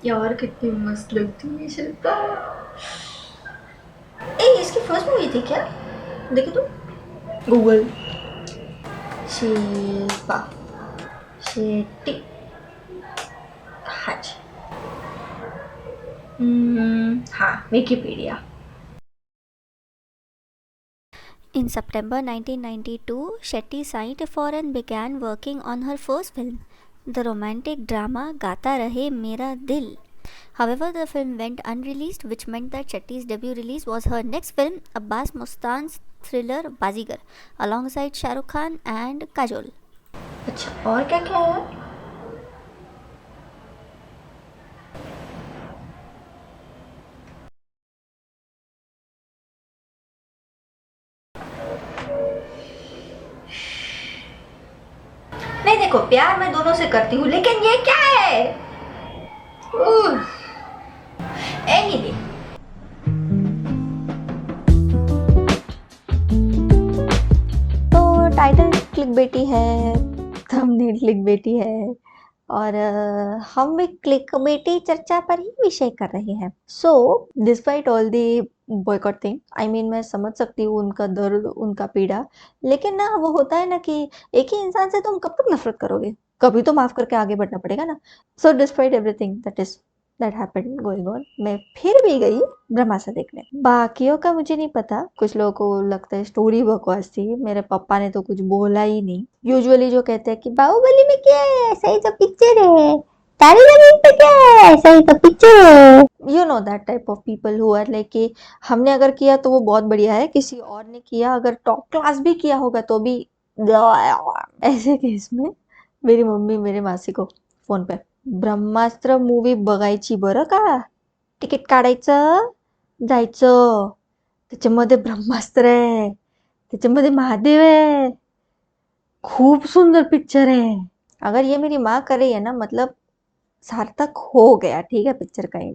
यार कितनी मस्त लगती है शिल्पा। ए इसकी फर्स्ट मूवी थी क्या? देखो तो गूगल। शिल्पा शेट्टी। हाँ जी। हाँ Wikipedia. In September 1992, Shetty signed for and began working on her first film, the romantic drama Gata Rahe Mera Dil. However, the film went unreleased, which meant that Shetty's debut release was her next film, Abbas Mustan's thriller Bazigar, alongside Shah Rukh Khan and Kajol. अच्छा और क्या क्या है? नहीं देखो प्यार मैं दोनों से करती हूँ लेकिन ये क्या है? एनीवे। तो टाइटल क्लिक बेटी है, थंबनेल क्लिक बेटी है, और हम भी क्लिक बेटी चर्चा पर ही विषय कर रहे हैं। So despite all the boycott thing, I mean मैं समझ सकती हूँ उनका दर्द, उनका पीड़ा, लेकिन ना वो होता है ना कि एक ही इंसान से तुम कब तक नफरत करोगे, कभी तो माफ करके आगे बढ़ना पड़ेगा ना। So despite everything that happened going on, मैं फिर भी गई ब्रह्मास्त्र देखने। बाकियों का मुझे नहीं पता, कुछ लोगों को लगता है स्टोरी बकवास थी, मेरे पापा ने तो कुछ बोला ही नहीं। यूजुअली जो कहते हैं कि बाहुबली में क्या है, ऐसा ही तो पिक्चर है, तारे जमीन पे क्या है, ऐसा ही तो पिक्चर है, you know that type of people who are like कि हमने अगर किया तो वो बहुत बढ़िया है, किसी और ने किया अगर टॉप क्लास भी किया होगा तो भी। ऐसे केस में मेरी मम्मी मेरे मासी को फोन पे, ब्रह्मास्त्र मूवी बघायची बरं का, तिकीट काढायचं, जायचं, त्याच्यामध्ये ब्रह्मास्त्र आहे, त्याच्यामध्ये महादेव आहे, खूप सुंदर पिक्चर है। अगर ये मेरी माँ कर रही है ना, मतलब सार्थक हो गया, ठीक है पिक्चर का ही।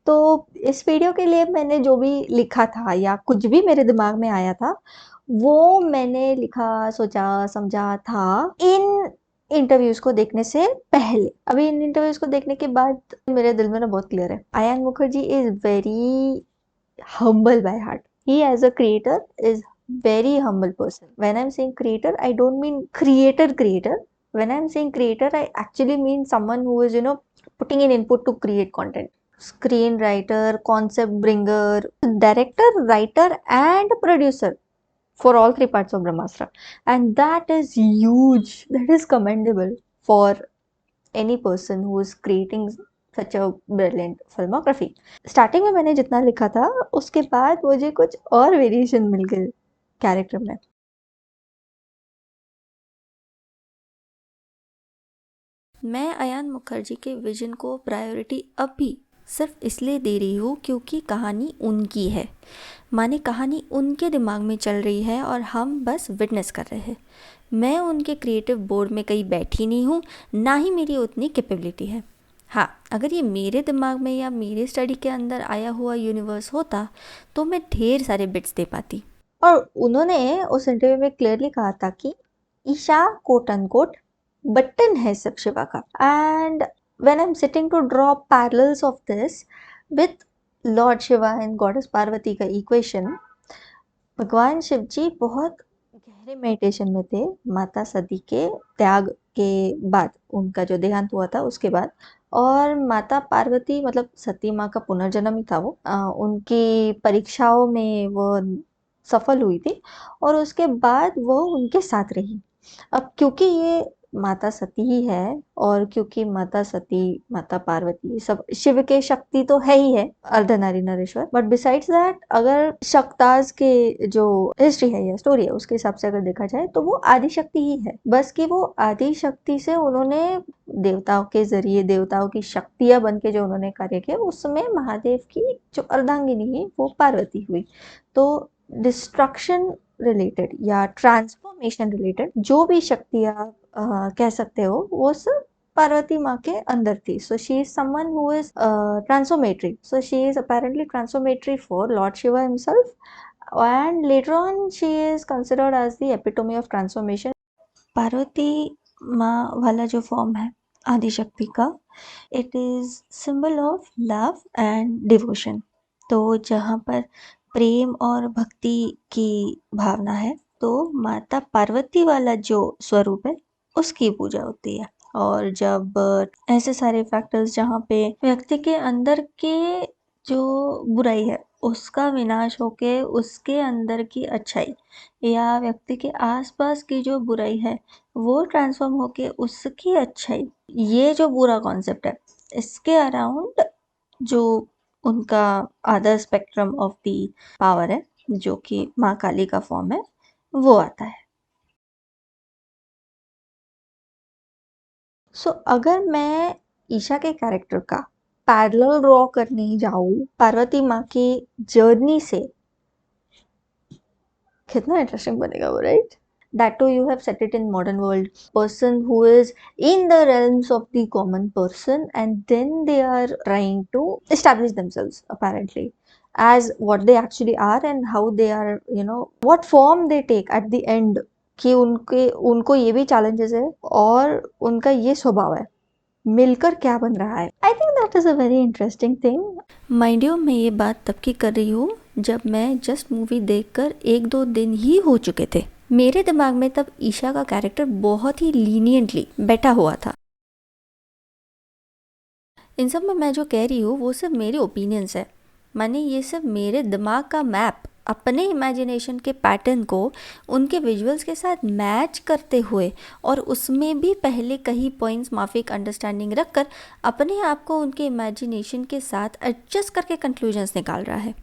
तो इस वीडियो के लिए मैंने जो भी लिखा था या कुछ भी मेरे दिमाग में आया था, वो मैंने लिखा, सोचा, समझा था इन इंटरव्यूज को देखने से पहले। अभी इन इंटरव्यूज को देखने के बाद मेरे दिल में ना बहुत क्लियर है, Ayan Mukherjee is very humble by heart. He as a creator is very humble person. When I'm saying creator, I don't mean creator. When I'm saying creator, I actually mean someone who is, putting in input to create content. Screenwriter, concept bringer, director, writer, and producer for all three parts of Brahmastra. And that is huge. That is commendable for any person who is creating such a brilliant filmography. Starting में मैंने जितना लिखा था उसके बाद मुझे कुछ और वेरिएशन मिल गए कैरेक्टर में। मैं अयान मुखर्जी के विजन को प्रायोरिटी अब भी सिर्फ इसलिए दे रही हूँ क्योंकि कहानी उनकी है, माने कहानी उनके दिमाग में चल रही है और हम बस विटनेस कर रहे हैं। मैं उनके क्रिएटिव बोर्ड में कहीं बैठी नहीं हूँ, ना ही मेरी उतनी कैपेबिलिटी है। हाँ, अगर ये मेरे दिमाग में या मेरे स्टडी के अंदर आया हुआ यूनिवर्स होता तो मैं ढेर सारे बिट्स दे पाती। और उन्होंने उस इंटरव्यू में क्लियरली कहा था कि ईशा कोट अनकोट बटन है सब शिवा का। And when I am sitting to draw parallels of this with lord Shiva and goddess Parvati का इक्वेशन, भगवान शिव जी बहुत गहरे मेडिटेशन में थे माता सती के त्याग के बाद, उनका जो देहांत हुआ था उसके बाद। और माता पार्वती मतलब सती माँ का पुनर्जन्म ही था वो, उनकी परीक्षाओं में वो सफल हुई थी और उसके बाद वो उनके साथ रही। अब क्योंकि ये माता सती ही है और क्योंकि माता सती, माता पार्वती सब शिव के शक्ति तो है ही है, अर्धनारी नरेश्वर, बट बिसाइड्स दैट अगर शक्ताज के जो हिस्ट्री है या स्टोरी है उसके हिसाब से अगर देखा जाए तो वो आदि शक्ति ही है, बस कि वो आदि शक्ति से उन्होंने देवताओं के जरिए, देवताओं की शक्तियां बन के जो उन्होंने कार्य किया, उसमें महादेव की जो अर्धांगिनी है वो पार्वती हुई। तो डिस्ट्रक्शन रिलेटेड या ट्रांसफॉर्मेशन रिलेटेड जो भी शक्तियाँ कह सकते हो वो सब पार्वती माँ के अंदर थी। So she is someone who is transformatory, so she is apparently transformatory for Lord Shiva himself, and later on she is considered as the epitome of transformation. Parvati माँ वाला जो फॉर्म है आदिशक्ति का, it is symbol of love and devotion. तो जहाँ पर प्रेम और भक्ति की भावना है, तो माता पार्वती वाला जो स्वरूप है उसकी पूजा होती है। और जब ऐसे सारे फैक्टर्स जहाँ पे व्यक्ति के अंदर के जो बुराई है उसका विनाश होके उसके अंदर की अच्छाई, या व्यक्ति के आसपास की जो बुराई है वो ट्रांसफॉर्म होके उसकी अच्छाई, ये जो पूरा कॉन्सेप्ट है इसके अराउंड जो उनका other spectrum of the power है जो कि माँ काली का फॉर्म है वो आता है। सो अगर मैं ईशा के कैरेक्टर का पैरेलल ड्रॉ करने जाऊँ पार्वती माँ की जर्नी से, कितना इंटरेस्टिंग बनेगा वो, right? That too you have set it in modern world, person who is in the realms of the common person and then they are trying to establish themselves apparently as what they actually are and how they are, you know, what form they take at the end, कि उनके उनको ये भी challenges है और उनका ये स्वभाव है, मिलकर क्या बन रहा है। I think that is a very interesting thing. Mind you, मैं ये बात तब की कर रही हूँ जब मैं जस्ट मूवी देखकर 1-2 दिन ही हो चुके थे। मेरे दिमाग में तब ईशा का कैरेक्टर बहुत ही लीनियंटली बैठा हुआ था। इन सब में मैं जो कह रही हूँ वो सिर्फ मेरे ओपिनियंस है, माने ये सिर्फ मेरे दिमाग का मैप अपने इमेजिनेशन के पैटर्न को उनके विजुअल्स के साथ मैच करते हुए और उसमें भी पहले कई पॉइंट्स माफिक अंडरस्टैंडिंग रखकर अपने आप को उनके इमेजिनेशन के साथ एडजस्ट करके कंक्लूजन्स निकाल रहा है।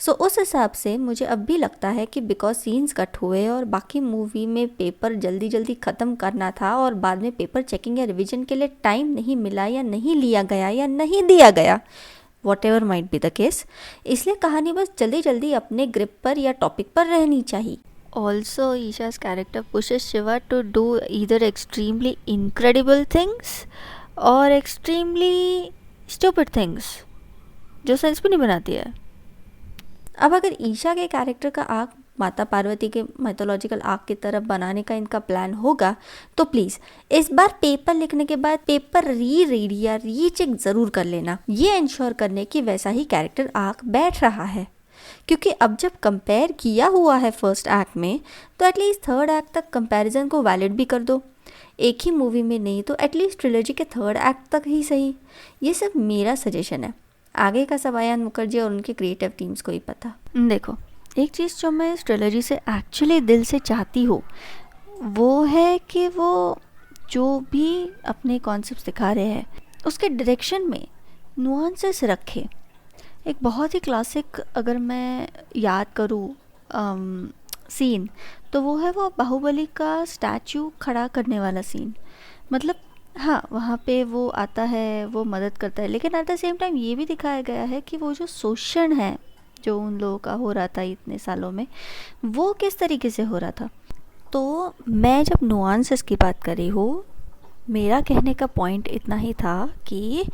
सो उस हिसाब से मुझे अब भी लगता है कि बिकॉज सीन्स कट हुए और बाकी मूवी में पेपर जल्दी जल्दी ख़त्म करना था और बाद में पेपर चेकिंग या रिवीजन के लिए टाइम नहीं मिला या नहीं लिया गया या नहीं दिया गया, whatever might be the case, इसलिए कहानी बस जल्दी जल्दी अपने ग्रिप पर या टॉपिक पर रहनी चाहिए। Also Isha's character pushes Shiva to do either extremely incredible things और extremely stupid things जो सेंस भी नहीं बनाती है। अब अगर ईशा के कैरेक्टर का आर्क माता पार्वती के माइथोलॉजिकल आर्क की तरफ बनाने का इनका प्लान होगा तो प्लीज़ इस बार पेपर लिखने के बाद पेपर रीड या रीचेक ज़रूर कर लेना, ये इंश्योर करने कि वैसा ही कैरेक्टर आर्क बैठ रहा है। क्योंकि अब जब कंपेयर किया हुआ है फर्स्ट एक्ट में तो एटलीस्ट थर्ड एक्ट तक कंपैरिजन को वैलिड भी कर दो। एक ही मूवी में नहीं तो एटलीस्ट ट्रिलॉजी के थर्ड एक्ट तक ही सही। ये सिर्फ मेरा सजेशन है, आगे का सब अयान मुखर्जी और उनके क्रिएटिव टीम्स को ही पता। देखो, एक चीज़ जो मैं इस ट्रिलॉजी से एक्चुअली दिल से चाहती हूँ वो है कि वो जो भी अपने कॉन्सेप्ट्स दिखा रहे हैं उसके डायरेक्शन में नुआंसेस रखे। एक बहुत ही क्लासिक अगर मैं याद करूँ सीन तो वो है वो बाहुबली का स्टैचू खड़ा करने वाला सीन। मतलब हाँ, वहाँ पे वो आता है, वो मदद करता है, लेकिन एट द सेम टाइम ये भी दिखाया गया है कि वो जो शोषण है जो उन लोगों का हो रहा था इतने सालों में वो किस तरीके से हो रहा था। तो मैं जब नुआंसेस की बात कर रही हूँ, मेरा कहने का पॉइंट इतना ही था कि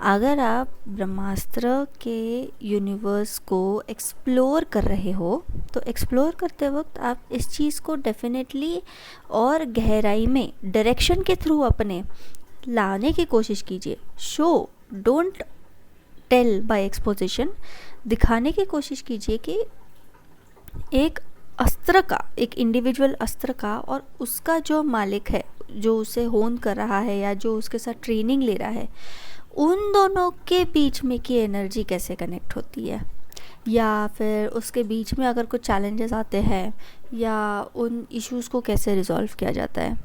अगर आप ब्रह्मास्त्र के यूनिवर्स को एक्सप्लोर कर रहे हो तो एक्सप्लोर करते वक्त आप इस चीज़ को डेफिनेटली और गहराई में डायरेक्शन के थ्रू अपने लाने की कोशिश कीजिए। Show don't tell by exposition, दिखाने की कोशिश कीजिए कि एक अस्त्र का, एक इंडिविजुअल अस्त्र का और उसका जो मालिक है जो उसे होन कर रहा है या जो उसके साथ ट्रेनिंग ले रहा है, उन दोनों के बीच में की एनर्जी कैसे कनेक्ट होती है, या फिर उसके बीच में अगर कुछ चैलेंजेस आते हैं या उन इश्यूज़ को कैसे रिजॉल्व किया जाता है।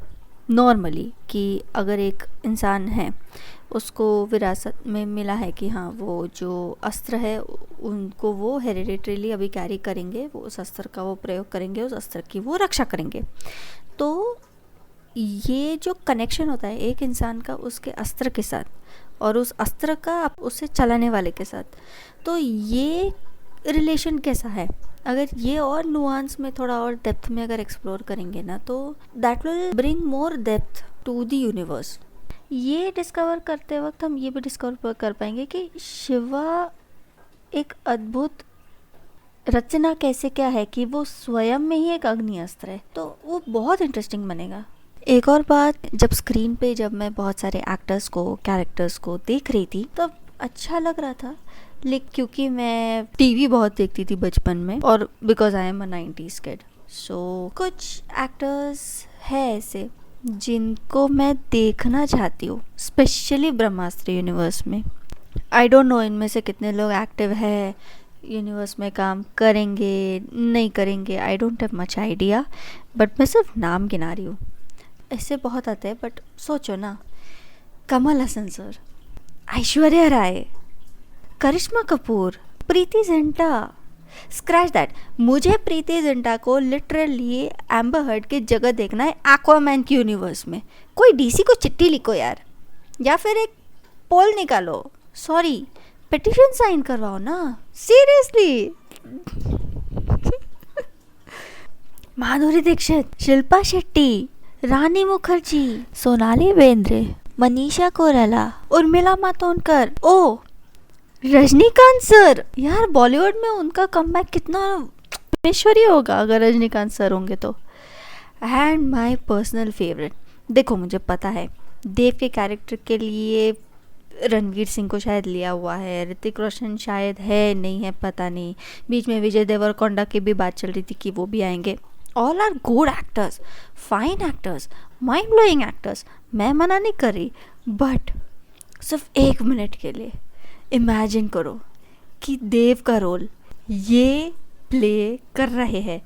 नॉर्मली कि अगर एक इंसान है उसको विरासत में मिला है कि हाँ वो जो अस्त्र है उनको वो हेरिडिटरीली अभी कैरी करेंगे, वो उस अस्त्र का वो प्रयोग करेंगे, उस अस्त्र की वो रक्षा करेंगे। तो ये जो कनेक्शन होता है एक इंसान का उसके अस्त्र के साथ और उस अस्त्र का उसे चलाने वाले के साथ, तो ये रिलेशन कैसा है, अगर ये और नुआंस में थोड़ा और डेप्थ में अगर एक्सप्लोर करेंगे ना तो that will bring more depth to the universe. ये डिस्कवर करते वक्त हम ये भी डिस्कवर कर पाएंगे कि शिवा एक अद्भुत रचना कैसे क्या है कि वो स्वयं में ही एक अग्नि अस्त्र है। तो वो बहुत इंटरेस्टिंग बनेगा। एक और बात, जब स्क्रीन पे जब मैं बहुत सारे एक्टर्स को, कैरेक्टर्स को देख रही थी तब अच्छा लग रहा था, लेकिन क्योंकि मैं टीवी बहुत देखती थी बचपन में और because I am a 90s kid, so कुछ एक्टर्स है ऐसे जिनको मैं देखना चाहती हूँ, स्पेशली ब्रह्मास्त्र यूनिवर्स में। आई डोंट नो इनमें से कितने लोग एक्टिव है, यूनिवर्स में काम करेंगे नहीं करेंगे, I don't have much idea, but मैं सिर्फ नाम गिना रही हूँ। ऐसे बहुत आते हैं, बट सोचो ना, Kamal Haasan sir, Aishwarya Rai, Karisma Kapoor, Preity Zinta, scratch that, मुझे प्रीति जिंटा को लिटरली एम्बर हर्ड की जगह देखना है एक्वामैन के यूनिवर्स में। कोई डीसी को चिट्ठी लिखो यार, या फिर एक पोल निकालो, सॉरी पिटिशन साइन करवाओ ना, सीरियसली। माधुरी दीक्षित, शिल्पा शेट्टी, रानी मुखर्जी, सोनाली बेंद्रे, मनीषा कोइराला, उर्मिला मातोंडकर, ओ रजनीकांत सर, यार बॉलीवुड में उनका कमबैक कितना ऐश्वर्य होगा अगर रजनीकांत सर होंगे तो। एंड माय पर्सनल फेवरेट, देखो मुझे पता है देव के कैरेक्टर के लिए रणवीर सिंह को शायद लिया हुआ है, ऋतिक रोशन शायद है, नहीं है पता नहीं, बीच में विजय देवरकोंडा की भी बात चल रही थी कि वो भी आएंगे। All are good actors, fine actors, mind blowing actors, मैं मना नहीं कर रही, बट सिर्फ 1 मिनट के लिए इमेजिन करो कि देव का रोल ये प्ले कर रहे हैं।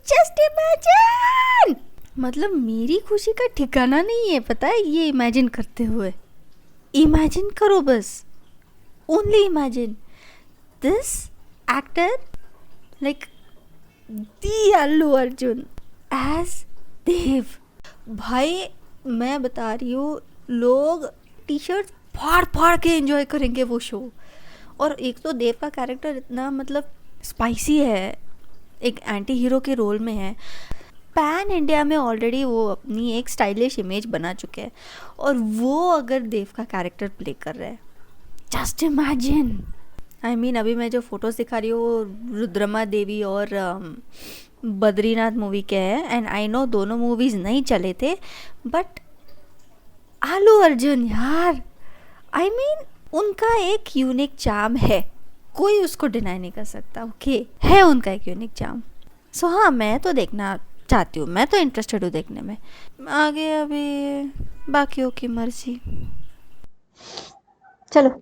जस्ट इमेजिन, मतलब मेरी खुशी का ठिकाना नहीं है, पता है, ये इमेजिन करते हुए। इमेजिन करो बस, only imagine this actor like the Allu Arjun as Dev. भाई मैं बता रही हूँ, लोग टी शर्ट फाड़ फाड़ के एंजॉय करेंगे वो शो। और एक तो देव का कैरेक्टर इतना मतलब स्पाइसी है, एक एंटी हीरो के रोल में है, पैन इंडिया में ऑलरेडी वो अपनी एक स्टाइलिश इमेज बना चुके हैं, और वो अगर देव का कैरेक्टर प्ले कर रहे हैं, जस्ट इमेजिन। आई मीन अभी मैं जो फोटोज दिखा रही हूँ वो रुद्रमा देवी और बद्रीनाथ मूवी के हैं, एंड आई नो दोनों मूवीज़ नहीं चले थे, बट आलू अर्जुन यार, आई मीन उनका एक यूनिक चार्म है, कोई उसको डिनाई नहीं कर सकता, ओके है उनका एक यूनिक चार्म। सो हाँ, मैं तो देखना चाहती हूँ, मैं तो इंटरेस्टेड हूँ देखने में, आगे अभी बाकियों की मर्जी। चलो